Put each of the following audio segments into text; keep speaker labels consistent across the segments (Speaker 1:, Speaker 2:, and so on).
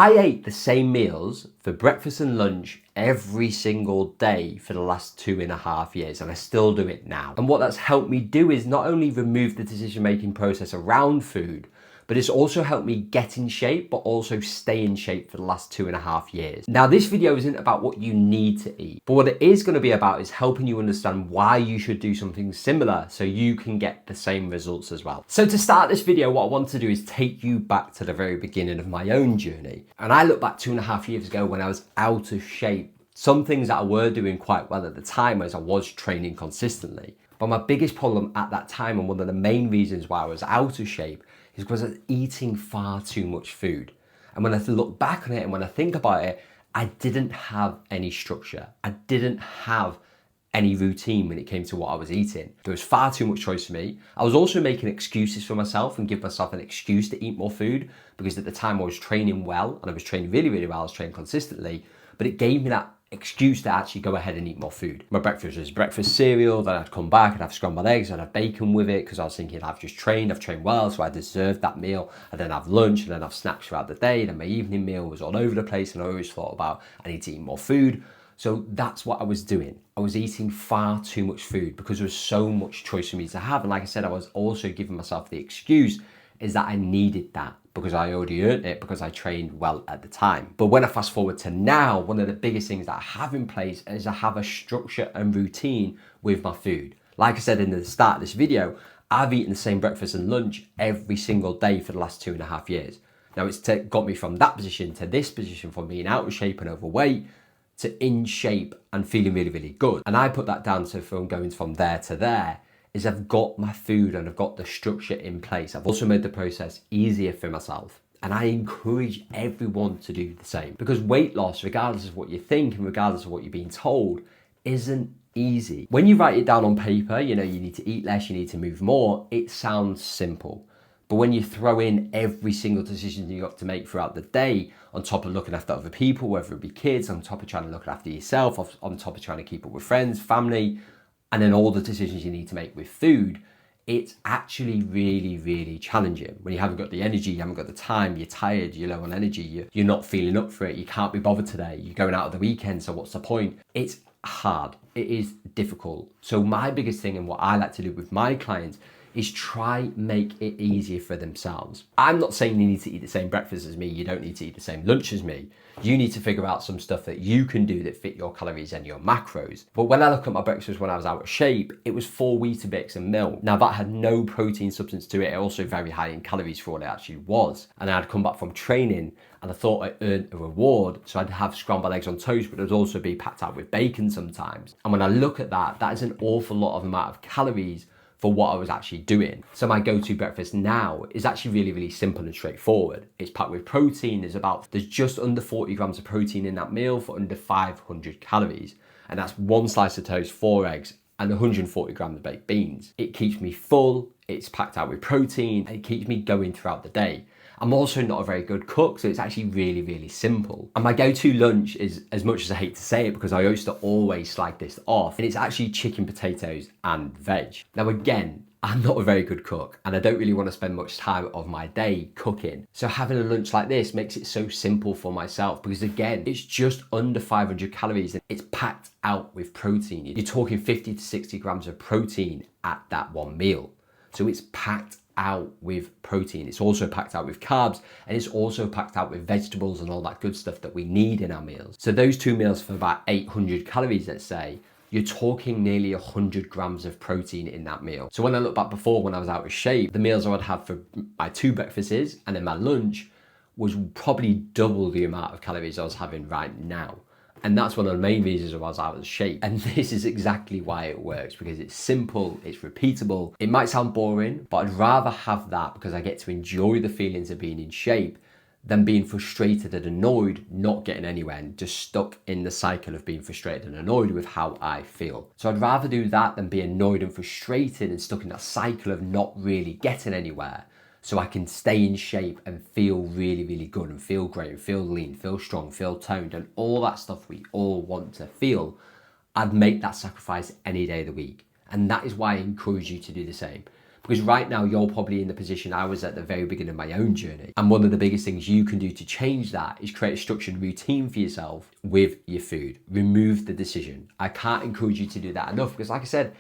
Speaker 1: I ate the same meals for breakfast and lunch every single day for the last 2.5 years, and I still do it now. And what that's helped me do is not only remove the decision-making process around food, but it's also helped me get in shape, but also stay in shape for the last 2.5 years. Now, this video isn't about what you need to eat, but what it is going to be about is helping you understand why you should do something similar so you can get the same results as well. So to start this video, what I want to do is take you back to the very beginning of my own journey. And I look back 2.5 years ago when I was out of shape. Some things that I were doing quite well at the time as I was training consistently. But my biggest problem at that time, and one of the main reasons why I was out of shape, is because I was eating far too much food. And when I look back on it and when I think about it, I didn't have any structure. I didn't have any routine when it came to what I was eating. There was far too much choice for me. I was also making excuses for myself and give myself an excuse to eat more food because at the time I was training well and I was training really, really well. I was training consistently, but it gave me that excuse to actually go ahead and eat more food. My breakfast was breakfast cereal, then I'd come back and have scrambled eggs, I'd have bacon with it because I was thinking I've trained well, so I deserved that meal. I'd then have lunch and then have snacks throughout the day. Then my evening meal was all over the place and I always thought about I need to eat more food. So that's what I was doing. I was eating far too much food because there was so much choice for me to have. And like I said, I was also giving myself the excuse is that I needed that because I already earned it because I trained well at the time. But when I fast forward to now, one of the biggest things that I have in place is I have a structure and routine with my food. Like I said in the start of this video, I've eaten the same breakfast and lunch every single day for the last 2.5 years. Now it's got me from that position to this position, from being out of shape and overweight to in shape and feeling really, really good. And I put that down to from going from there to there is I've got my food and I've got the structure in place. I've also made the process easier for myself. And I encourage everyone to do the same because weight loss, regardless of what you think and regardless of what you're being told, isn't easy. When you write it down on paper, you need to eat less, you need to move more, it sounds simple. But when you throw in every single decision you got to make throughout the day, on top of looking after other people, whether it be kids, on top of trying to look after yourself, on top of trying to keep up with friends, family, and then all the decisions you need to make with food, it's actually really, really challenging. When you haven't got the energy, you haven't got the time, you're tired, you're low on energy, you're not feeling up for it, you can't be bothered today, you're going out of the weekend, so what's the point? It's hard, it is difficult. So my biggest thing and what I like to do with my clients is try make it easier for themselves. I'm not saying you need to eat the same breakfast as me, you don't need to eat the same lunch as me. You need to figure out some stuff that you can do that fit your calories and your macros. But when I look at my breakfast when I was out of shape, it was 4 Weetabix and milk. Now that had no protein substance to it, also very high in calories for what it actually was. And I'd come back from training and I thought I earned a reward. So I'd have scrambled eggs on toast, but it'd also be packed out with bacon sometimes. And when I look at that, that is an awful lot of amount of calories for what I was actually doing. So my go-to breakfast now is actually really, really simple and straightforward. It's packed with protein. There's just under 40 grams of protein in that meal for under 500 calories. And that's 1 slice of toast, 4 eggs, and 140 grams of baked beans. It keeps me full, it's packed out with protein, and it keeps me going throughout the day. I'm also not a very good cook, so it's actually really, really simple. And my go-to lunch is, as much as I hate to say it, because I used to always slag this off, and it's actually chicken, potatoes, and veg. Now again, I'm not a very good cook, and I don't really want to spend much time of my day cooking. So having a lunch like this makes it so simple for myself, because again, it's just under 500 calories, and it's packed out with protein. You're talking 50 to 60 grams of protein at that one meal. So it's packed out with protein. It's also packed out with carbs, and it's also packed out with vegetables and all that good stuff that we need in our meals. So those 2 meals for about 800 calories, let's say, you're talking nearly 100 grams of protein in that meal. So when I look back before, when I was out of shape, the meals I would have for my 2 breakfasts and then my lunch was probably double the amount of calories I was having right now. And that's one of the main reasons why I was out of shape. And this is exactly why it works, because it's simple, it's repeatable. It might sound boring, but I'd rather have that because I get to enjoy the feelings of being in shape than being frustrated and annoyed, not getting anywhere and just stuck in the cycle of being frustrated and annoyed with how I feel. So I'd rather do that than be annoyed and frustrated and stuck in that cycle of not really getting anywhere. So I can stay in shape and feel really, really good and feel great and feel lean, feel strong, feel toned, and all that stuff we all want to feel. I'd make that sacrifice any day of the week. And that is why I encourage you to do the same. Because right now you're probably in the position I was at the very beginning of my own journey. And one of the biggest things you can do to change that is create a structured routine for yourself with your food. Remove the decision. I can't encourage you to do that enough, because like I said,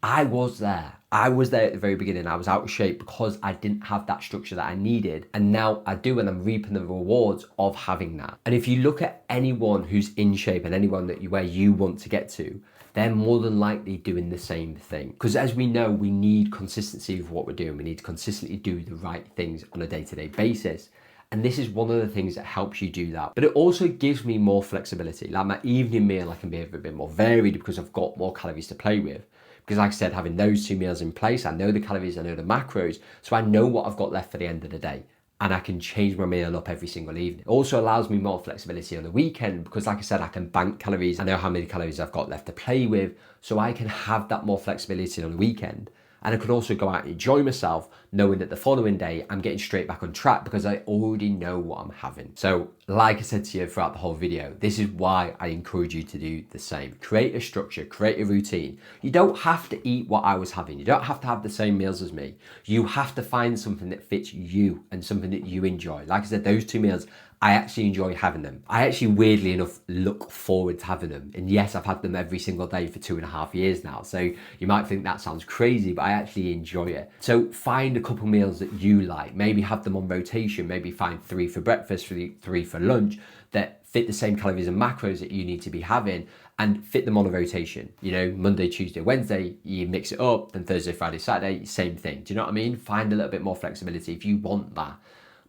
Speaker 1: I was there. I was there at the very beginning. I was out of shape because I didn't have that structure that I needed. And now I do, and I'm reaping the rewards of having that. And if you look at anyone who's in shape and anyone where you want to get to, they're more than likely doing the same thing. Because as we know, we need consistency of what we're doing. We need to consistently do the right things on a day-to-day basis. And this is one of the things that helps you do that. But it also gives me more flexibility. Like my evening meal, I can be a bit more varied because I've got more calories to play with. Because like I said, having those 2 meals in place, I know the calories, I know the macros, so I know what I've got left for the end of the day. And I can change my meal up every single evening. It also allows me more flexibility on the weekend because like I said, I can bank calories. I know how many calories I've got left to play with, so I can have that more flexibility on the weekend. And I could also go out and enjoy myself knowing that the following day I'm getting straight back on track because I already know what I'm having. So like I said to you throughout the whole video, this is why I encourage you to do the same. Create a structure, create a routine. You don't have to eat what I was having. You don't have to have the same meals as me. You have to find something that fits you and something that you enjoy. Like I said, those 2 meals, I actually enjoy having them. I actually, weirdly enough, look forward to having them. And yes, I've had them every single day for 2.5 years now. So you might think that sounds crazy, but I actually enjoy it. So find a couple meals that you like. Maybe have them on rotation. Maybe find 3 for breakfast, 3 for lunch that fit the same calories and macros that you need to be having, and fit them on a rotation. You know, Monday, Tuesday, Wednesday, you mix it up. Then Thursday, Friday, Saturday, same thing. Do you know what I mean? Find a little bit more flexibility if you want that.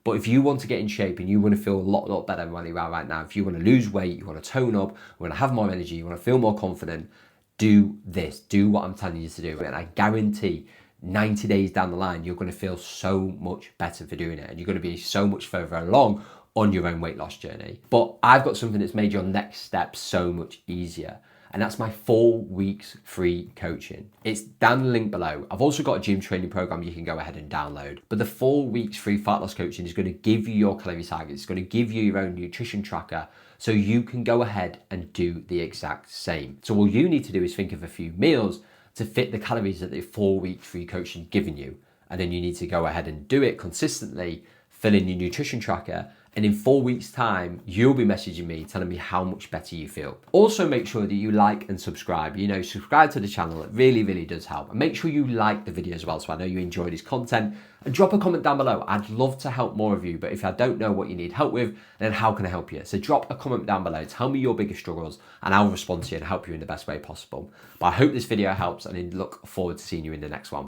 Speaker 1: But if you want to get in shape and you want to feel a lot better than you are right now, if you want to lose weight, you want to tone up, you want to have more energy, you want to feel more confident, do this. Do what I'm telling you to do. And I guarantee 90 days down the line, you're going to feel so much better for doing it. And you're going to be so much further along on your own weight loss journey. But I've got something that's made your next step so much easier. And that's my 4 weeks free coaching. It's down the link below. I've also got a gym training program you can go ahead and download. But the 4 weeks free fat loss coaching is going to give you your calorie targets. It's going to give you your own nutrition tracker so you can go ahead and do the exact same. So all you need to do is think of a few meals to fit the calories that the 4 week free coaching giving you. And then you need to go ahead and do it consistently, fill in your nutrition tracker, and in 4 weeks' time, you'll be messaging me telling me how much better you feel. Also, make sure that you like and subscribe. You know, subscribe to the channel. It really, really does help. And make sure you like the video as well, so I know you enjoy this content. And drop a comment down below. I'd love to help more of you, but if I don't know what you need help with, then how can I help you? So drop a comment down below. Tell me your biggest struggles, and I'll respond to you and help you in the best way possible. But I hope this video helps, and I look forward to seeing you in the next one.